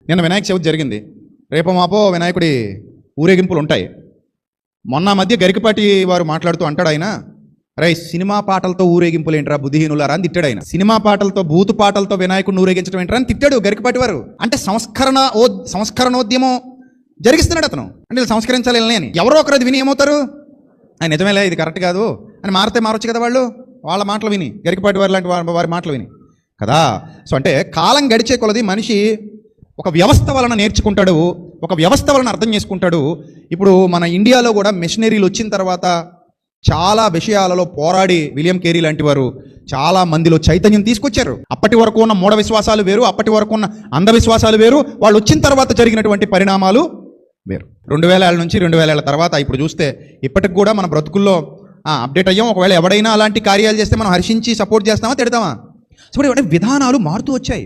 నిన్న వినాయక చవితి జరిగింది. రేపు మాపో వినాయకుడి ఊరేగింపులు ఉంటాయి. మొన్న మధ్య గరికపాటి వారు మాట్లాడుతూ అంటాడు ఆయన, రై సినిమా పాటలతో ఊరేగింపులు ఏంట్రా బుద్ధిహీనులారా అని తిట్టాడు ఆయన. సినిమా పాటలతో బూతు పాటలతో వినాయకుడిని ఊరేగించడం ఏంట్రా అని తిట్టాడు గరికపాటి వారు. అంటే సంస్కరణోద్యమం జరిగిస్తున్నాడు అతను. అంటే వీళ్ళు సంస్కరించాలి అని ఎవరో ఒకరు అది విని ఏమవుతారు, ఆయన నిజమేలే ఇది కరెక్ట్ కాదు అని మారొచ్చు కదా వాళ్ళు, వాళ్ళ మాటలు విని, గరికపాటి వారి లాంటి వారి మాటలు విని కదా. సో అంటే కాలం గడిచే కొలది మనిషి ఒక వ్యవస్థ వలన నేర్చుకుంటాడు, ఒక వ్యవస్థ వలన అర్థం చేసుకుంటాడు. ఇప్పుడు మన ఇండియాలో కూడా మెషినరీలు వచ్చిన తర్వాత చాలా విషయాలలో పోరాడి విలియం కేరీ లాంటి వారు చాలా మందిలో చైతన్యం తీసుకొచ్చారు. అప్పటి వరకు ఉన్న మూఢ విశ్వాసాలు వేరు, అప్పటి వరకు ఉన్న అంధవిశ్వాసాలు వేరు, వాళ్ళు వచ్చిన తర్వాత జరిగినటువంటి పరిణామాలు వేరు. 2000 ఏళ్ళ నుంచి 2000 ఏళ్ళ తర్వాత ఇప్పుడు చూస్తే ఇప్పటికి కూడా మన బ్రతుకుల్లో అప్డేట్ అయ్యాం. ఒకవేళ ఎవడైనా అలాంటి కార్యాలు చేస్తే మనం హర్షించి సపోర్ట్ చేస్తామా, తిడతామా? సో విధానాలు మారుతూ వచ్చాయి.